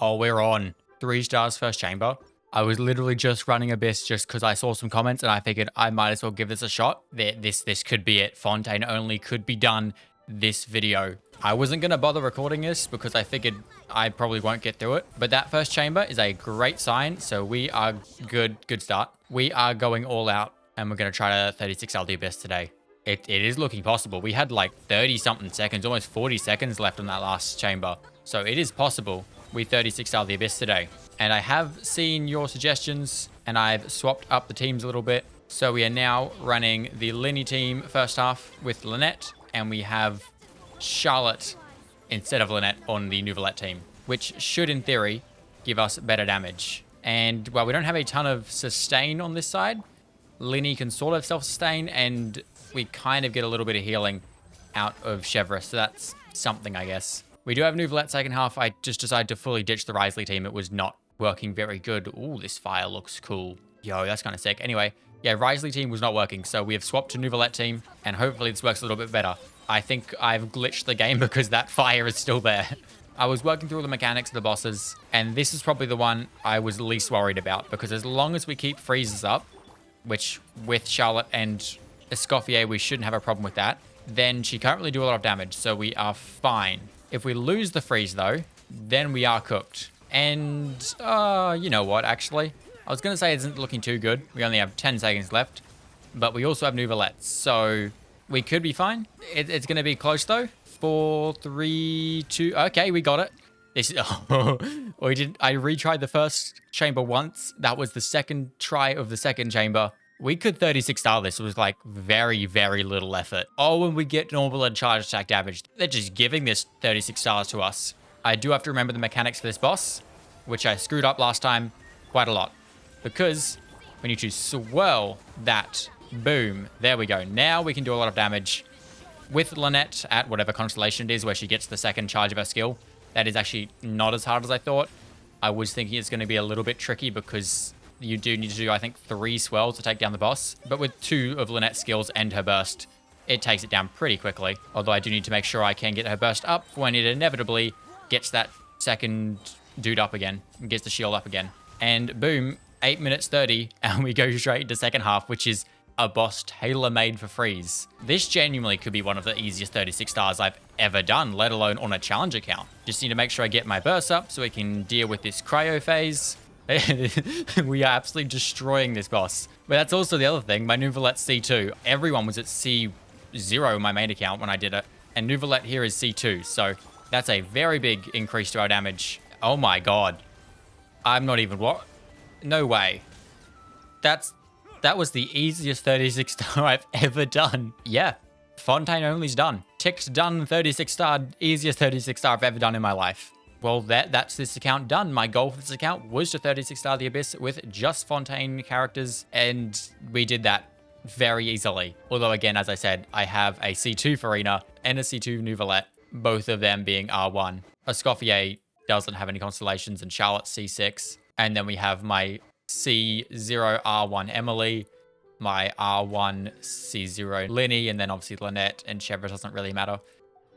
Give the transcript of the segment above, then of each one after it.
Oh, we're on. 3 stars first chamber. I was literally just running Abyss just because I saw some comments and I figured I might as well give this a shot. This could be it. Fontaine only could be done this video. I wasn't going to bother recording this because I figured I probably won't get through it. But that first chamber is a great sign. So we are good start. We are going all out and we're going to try to 36 the Abyss today. It is looking possible. We had like 30 something seconds, almost 40 seconds left on that last chamber. So it is possible we 36 the Abyss today. And I have seen your suggestions and I've swapped up the teams a little bit. So we are now running the Linny team first half with Lynette, and we have Charlotte instead of Lynette on the Nouvellette team, which should in theory give us better damage. And while we don't have a ton of sustain on this side, Linny can sort of self-sustain and we kind of get a little bit of healing out of Chevra. So that's something, I guess. We do have Nouvellette second half. I just decided to fully ditch the Risley team. It was not working very good. Ooh, this fire looks cool. Yo, that's kind of sick. Anyway, yeah, Risley team was not working. So we have swapped to Nouvellette team and hopefully this works a little bit better. I think I've glitched the game because that fire is still there. I was working through all the mechanics of the bosses and this is probably the one I was least worried about because as long as we keep freezes up, which with Charlotte and Escoffier, we shouldn't have a problem with that, then she can't really do a lot of damage. So we are fine. If we lose the freeze though, then we are cooked. And, you know what, actually? I was going to say it isn't looking too good. We only have 10 seconds left. But we also have Nouvellette, so we could be fine. It's going to be close, though. 4, 3, 2... Okay, we got it. This is... Oh, we did. I retried the first chamber once. That was the second try of the second chamber. We could 36 star this. It was like very, very little effort. Oh, and we get normal and charge attack damage. They're just giving this 36 stars to us. I do have to remember the mechanics for this boss, which I screwed up last time quite a lot. Because we need to swirl that. Boom. There we go. Now we can do a lot of damage with Lynette at whatever constellation it is where she gets the second charge of her skill. That is actually not as hard as I thought. I was thinking it's going to be a little bit tricky because you do need to do, I think, 3 swirls to take down the boss. But with 2 of Lynette's skills and her burst, it takes it down pretty quickly. Although I do need to make sure I can get her burst up when it inevitably gets that second dude up again, gets the shield up again. And boom, 8 minutes 30, and we go straight into second half, which is a boss tailor-made for freeze. This genuinely could be one of the easiest 36 stars I've ever done, let alone on a challenge account. Just need to make sure I get my burst up so we can deal with this cryo phase. We are absolutely destroying this boss. But that's also the other thing, my Nouvellette C2. Everyone was at C0 in my main account when I did it, and Nouvellette here is C2, so that's a very big increase to our damage. Oh my god. I'm not even... What? No way. That was the easiest 36 star I've ever done. Yeah. Fontaine only's done. Ticked done 36 star. Easiest 36 star I've ever done in my life. Well, that's this account done. My goal for this account was to 36 star the Abyss with just Fontaine characters, and we did that very easily. Although, again, as I said, I have a C2 Farina and a C2 Nouvellette, both of them being R1. Escoffier doesn't have any constellations, and Charlotte C6. And then we have my C0 R1 Emily, my R1 C0 Linny, and then obviously Lynette and Chevra doesn't really matter.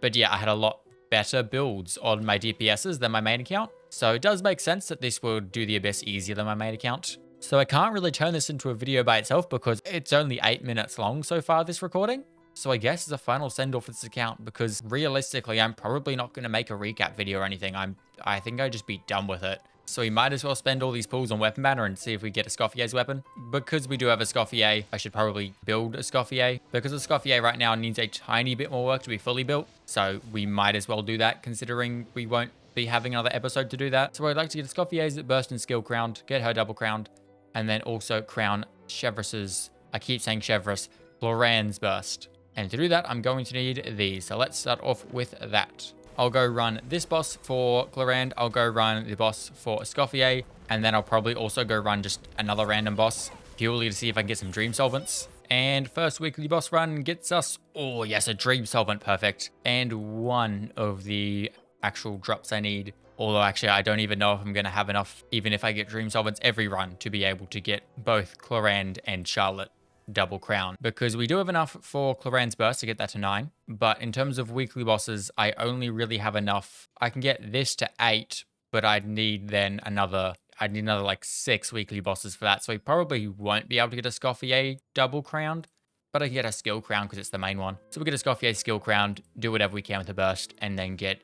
But yeah, I had a lot better builds on my DPSs than my main account. So it does make sense that this will do the Abyss easier than my main account. So I can't really turn this into a video by itself because it's only 8 minutes long so far, this recording. So I guess it's a final send-off for this account because realistically, I'm probably not going to make a recap video or anything. I think I'd just be done with it. So we might as well spend all these pools on weapon banner and see if we get Escoffier's weapon. Because we do have Escoffier, I should probably build Escoffier. Because Escoffier right now needs a tiny bit more work to be fully built. So we might as well do that considering we won't be having another episode to do that. So I'd like to get Escoffier's burst and skill crowned, get her double crowned, and then also crown Chevras's, I keep saying Chevras, Loran's burst. And to do that, I'm going to need these. So let's start off with that. I'll go run this boss for Clorand. I'll go run the boss for Escoffier. And then I'll probably also go run just another random boss purely to see if I can get some Dream Solvents. And first weekly boss run gets us, oh yes, a Dream Solvent, perfect. And one of the actual drops I need. Although actually I don't even know if I'm going to have enough, even if I get Dream Solvents every run, to be able to get both Clorand and Charlotte double crown, because we do have enough for Clorand's burst to get that to 9, but in terms of weekly bosses, I only really have enough. I can get this to 8, but I'd need another like 6 weekly bosses for that. So we probably won't be able to get a Scoffier double crowned, but I can get a skill crown because it's the main one. So we get a Scoffier skill crowned, do whatever we can with the burst, and then get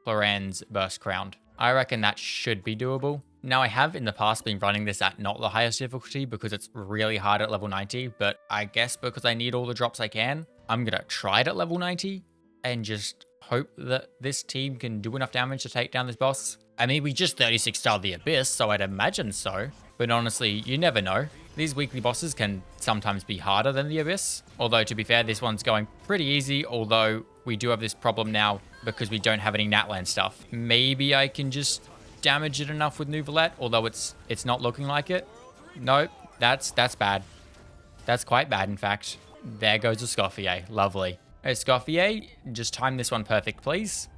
Cloran's burst crowned. I reckon that should be doable. Now, I have in the past been running this at not the highest difficulty because it's really hard at level 90, but I guess because I need all the drops I can, I'm going to try it at level 90 and just hope that this team can do enough damage to take down this boss. I mean, we just 36 starred the Abyss, so I'd imagine so. But honestly, you never know. These weekly bosses can sometimes be harder than the Abyss. Although, to be fair, this one's going pretty easy, although we do have this problem now because we don't have any Natland stuff. Maybe I can just damage it enough with Nouvelette, although it's not looking like it. Nope, that's bad. That's quite bad, in fact. There goes a Scoffier. Lovely. Hey, Scoffier, just time this one perfect, please.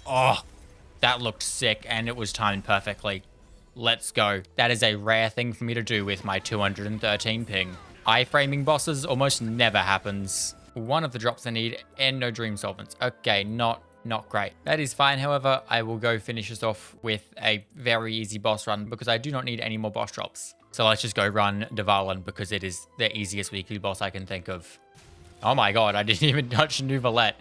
Oh, that looked sick, and it was timed perfectly. Let's go. That is a rare thing for me to do with my 213 ping. Iframing bosses almost never happens. One of the drops I need, and no Dream Solvents. Okay, not great. That is fine, however, I will go finish this off with a very easy boss run because I do not need any more boss drops. So let's just go run Dvalin because it is the easiest weekly boss I can think of. Oh my god, I didn't even touch Nouvelette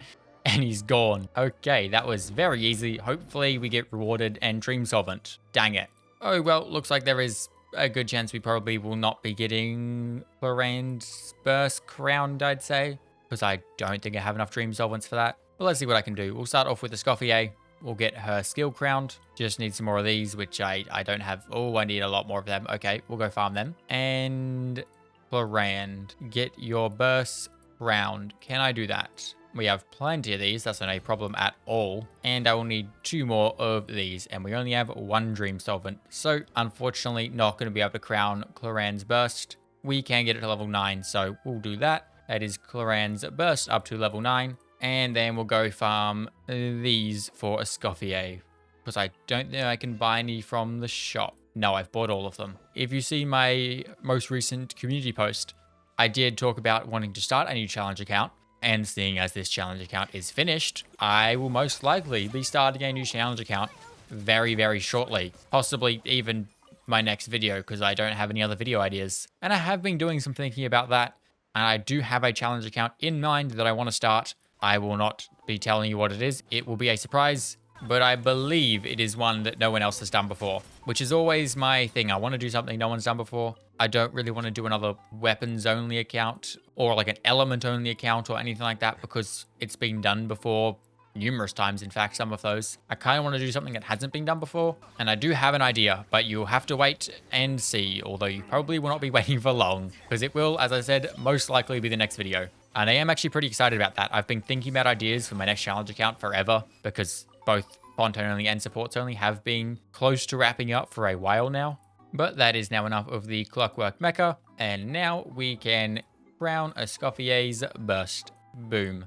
and he's gone. Okay, that was very easy. Hopefully we get rewarded and Dream Solvent. Dang it. Oh well, looks like there is a good chance we probably will not be getting Lorraine's Burst crowned, I'd say. Because I don't think I have enough Dream Solvents for that. But let's see what I can do. We'll start off with the Scoffier. We'll get her skill crowned. Just need some more of these, which I don't have. Oh, I need a lot more of them. Okay, we'll go farm them. And Lorraine, get your burst crowned. Can I do that? We have plenty of these. That's not a problem at all. And I will need 2 more of these. And we only have 1 Dream Solvent. So, unfortunately, not going to be able to crown Cloran's Burst. We can get it to level 9, so we'll do that. That is Cloran's Burst up to level 9. And then we'll go farm these for a Scoffier. Because I don't think I can buy any from the shop. No, I've bought all of them. If you see my most recent community post, I did talk about wanting to start a new challenge account. And seeing as this challenge account is finished, I will most likely be starting a new challenge account very, very shortly. Possibly even my next video because I don't have any other video ideas. And I have been doing some thinking about that. And I do have a challenge account in mind that I want to start. I will not be telling you what it is. It will be a surprise, but I believe it is one that no one else has done before, which is always my thing. I want to do something no one's done before. I don't really want to do another weapons only account or like an element only account or anything like that because it's been done before numerous times. In fact, some of those. I kind of want to do something that hasn't been done before. And I do have an idea, but you'll have to wait and see, although you probably will not be waiting for long because it will, as I said, most likely be the next video. And I am actually pretty excited about that. I've been thinking about ideas for my next challenge account forever because both Fontaine only and supports only have been close to wrapping up for a while now. But that is now enough of the Clockwork Mecha. And now we can crown a Scoffier's Burst. Boom.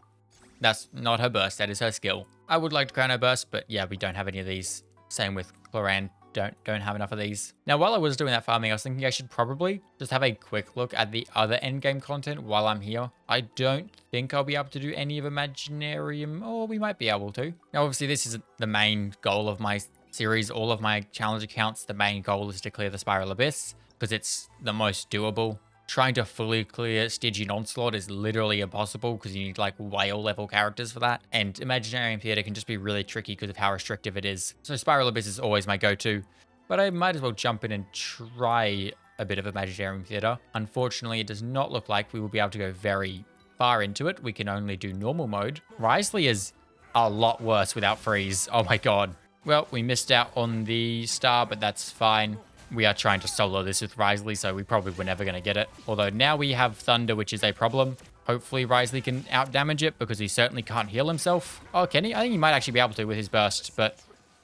That's not her burst, that is her skill. I would like to crown her burst, but yeah, we don't have any of these. Same with Cloran. Don't have enough of these. Now, while I was doing that farming, I was thinking I should probably just have a quick look at the other endgame content while I'm here. I don't think I'll be able to do any of Imaginarium, or we might be able to. Now, obviously, this is the main goal of my series. All of my challenge accounts, the main goal is to clear the Spiral Abyss, because it's the most doable. Trying to fully clear Stygian Onslaught is literally impossible because you need like whale level characters for that. And Imaginarium Theater can just be really tricky because of how restrictive it is. So Spiral Abyss is always my go-to, but I might as well jump in and try a bit of Imaginarium Theater. Unfortunately, it does not look like we will be able to go very far into it. We can only do normal mode. Wriothesley is a lot worse without freeze. Oh my god. Well, we missed out on the star, but that's fine. We are trying to solo this with Wriothesley, so we probably were never going to get it. Although now we have Thunder, which is a problem. Hopefully Wriothesley can out-damage it, because he certainly can't heal himself. Oh, can he? I think he might actually be able to with his burst, but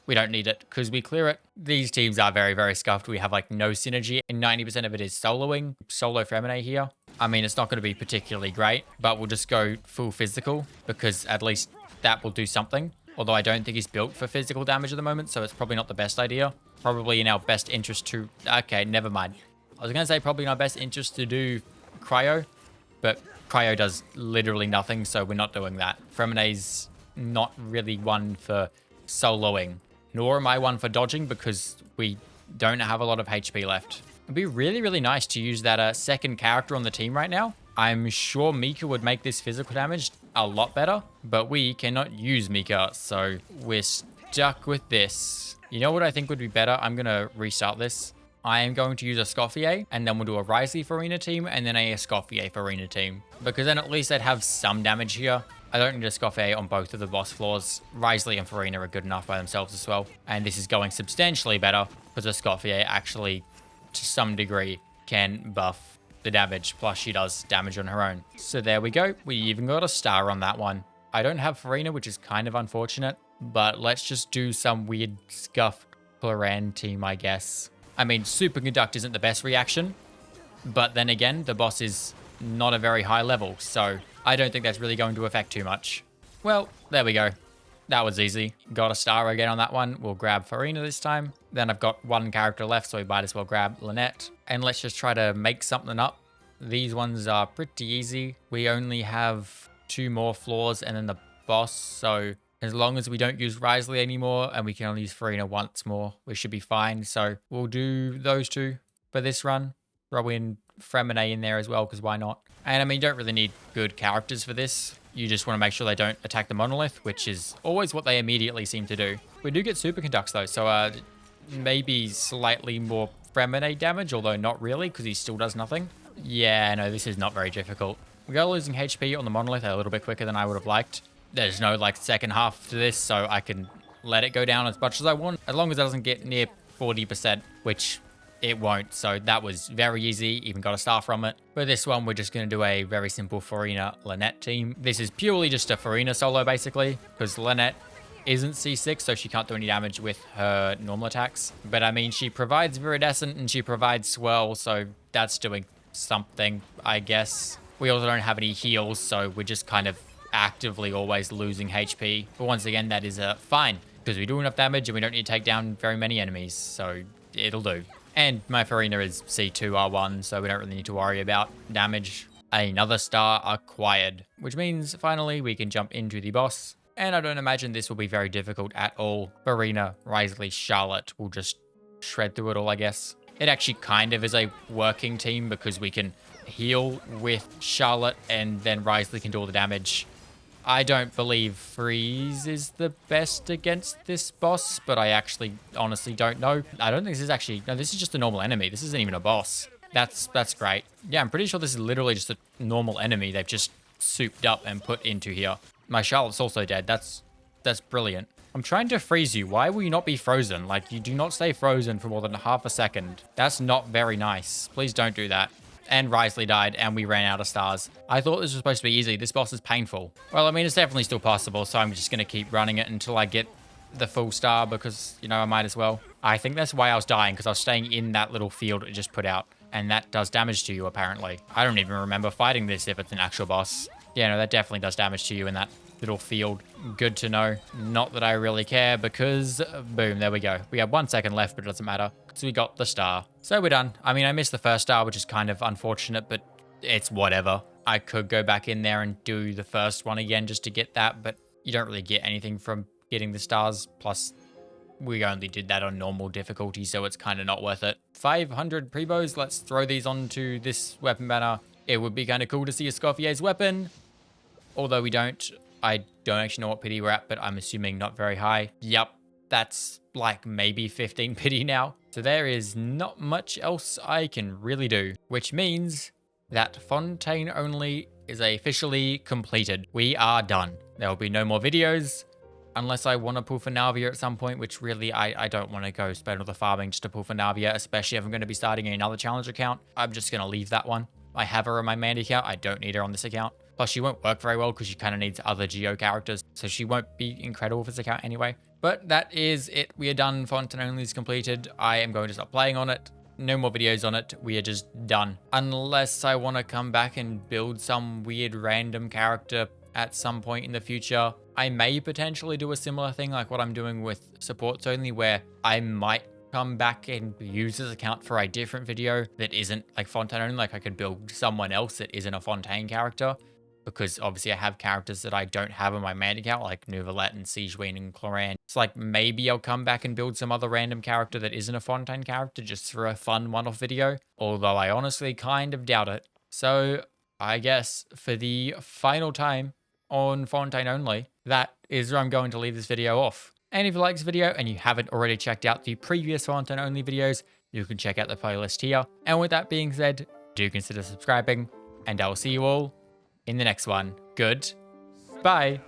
we don't need it, because we clear it. These teams are very, very scuffed. We have, like, no synergy, and 90% of it is soloing. Solo Femine here. I mean, it's not going to be particularly great, but we'll just go full physical, because at least that will do something. Although I don't think he's built for physical damage at the moment, so it's probably not the best idea. Probably in our best interest to... Okay, never mind. I was going to say probably in our best interest to do Cryo, but Cryo does literally nothing, so we're not doing that. Fremine's not really one for soloing. nor am I one for dodging because we don't have a lot of HP left. It'd be really, really nice to use that second character on the team right now. I'm sure Mika would make this physical damage a lot better, but we cannot use Mika, so we're stuck with this. You know what I think would be better? I'm going to restart this. I am going to use a Scoffier, and then we'll do a Risley Farina team, and then a Scoffier Farina team. Because then at least I'd have some damage here. I don't need a Scoffier on both of the boss floors. Risley and Farina are good enough by themselves as well. And this is going substantially better, because a Scoffier actually, to some degree, can buff the damage. Plus, she does damage on her own. So there we go. We even got a star on that one. I don't have Farina, which is kind of unfortunate. But let's just do some weird scuffed Claran team, I guess. I mean, Superconduct isn't the best reaction. But then again, the boss is not a very high level. So I don't think that's really going to affect too much. Well, there we go. That was easy. Got a star again on that one. We'll grab Farina this time. Then I've got one character left, so we might as well grab Lynette. And let's just try to make something up. These ones are pretty easy. We only have 2 more floors and then the boss. So as long as we don't use Risley anymore and we can only use Farina once more, we should be fine. So we'll do those 2 for this run. Throw in Fremine in there as well, because why not? And I mean, you don't really need good characters for this. You just want to make sure they don't attack the monolith, which is always what they immediately seem to do. We do get superconducts though, so maybe slightly more Fremine damage, although not really, because he still does nothing. Yeah, no, this is not very difficult. We are losing HP on the monolith a little bit quicker than I would have liked. There's no like second half to this, so I can let it go down as much as I want, as long as it doesn't get near 40%, which it won't. So that was very easy, even got a star from it. For this one, we're just going to do a very simple Farina Lynette team. This is purely just a Farina solo, basically, because Lynette isn't C6, so she can't do any damage with her normal attacks. But I mean, she provides Viridescent and she provides Swirl, so that's doing something, I guess. We also don't have any heals, so we're just kind of actively always losing HP. But once again, that is fine, because we do enough damage and we don't need to take down very many enemies, so it'll do. And my Farina is C2R1, so we don't really need to worry about damage. Another star acquired, which means finally we can jump into the boss. And I don't imagine this will be very difficult at all. Farina, Risley, Charlotte will just shred through it all, I guess. It actually kind of is a working team because we can heal with Charlotte and then Risley can do all the damage. I don't believe Freeze is the best against this boss, but I actually honestly don't know. I don't think this is actually... No, this is just a normal enemy. This isn't even a boss. That's great. Yeah, I'm pretty sure this is literally just a normal enemy they've just souped up and put into here. My Charlotte's also dead. That's brilliant. I'm trying to freeze you. Why will you not be frozen? Like, you do not stay frozen for more than half a second. That's not very nice. Please don't do that. And Risley died, and we ran out of stars. I thought this was supposed to be easy. This boss is painful. Well, I mean, it's definitely still possible, so I'm just going to keep running it until I get the full star, because, you know, I might as well. I think that's why I was dying, because I was staying in that little field it just put out, and that does damage to you, apparently. I don't even remember fighting this if it's an actual boss. Yeah, no, that definitely does damage to you in that little field. Good to know. Not that I really care, because boom, there we go. We have 1 second left, but it doesn't matter, because we got the star. So we're done. I mean, I missed the first star, which is kind of unfortunate, but it's whatever. I could go back in there and do the first one again just to get that, but you don't really get anything from getting the stars. Plus, we only did that on normal difficulty, so it's kind of not worth it. 500 Prebos. Let's throw these onto this weapon banner. It would be kind of cool to see a Scoffier's weapon, although we don't. I don't actually know what pity we're at, but I'm assuming not very high. Yep, that's like maybe 15 pity now. So there is not much else I can really do, which means that Fontaine only is officially completed. We are done. There will be no more videos unless I want to pull for Navia at some point, which really I don't want to go spend all the farming just to pull for Navia, especially if I'm going to be starting another challenge account. I'm just going to leave that one. I have her on my main account. I don't need her on this account. Plus, she won't work very well because she kind of needs other Geo characters, so she won't be incredible for this account anyway. But that is it. We are done. Fontaine only is completed. I am going to stop playing on it. No more videos on it. We are just done. Unless I want to come back and build some weird random character at some point in the future. I may potentially do a similar thing like what I'm doing with supports only, where I might come back and use this account for a different video that isn't like Fontaine only. Like I could build someone else that isn't a Fontaine character. because obviously I have characters that I don't have on my main account, like Nuvalet and Siegeween and Cloran. It's like maybe I'll come back and build some other random character that isn't a Fontaine character just for a fun one-off video, although I honestly kind of doubt it. So I guess for the final time on Fontaine only, that is where I'm going to leave this video off. And if you like this video and you haven't already checked out the previous Fontaine only videos, you can check out the playlist here. And with that being said, do consider subscribing, and I'll see you all in the next one. Good. Bye.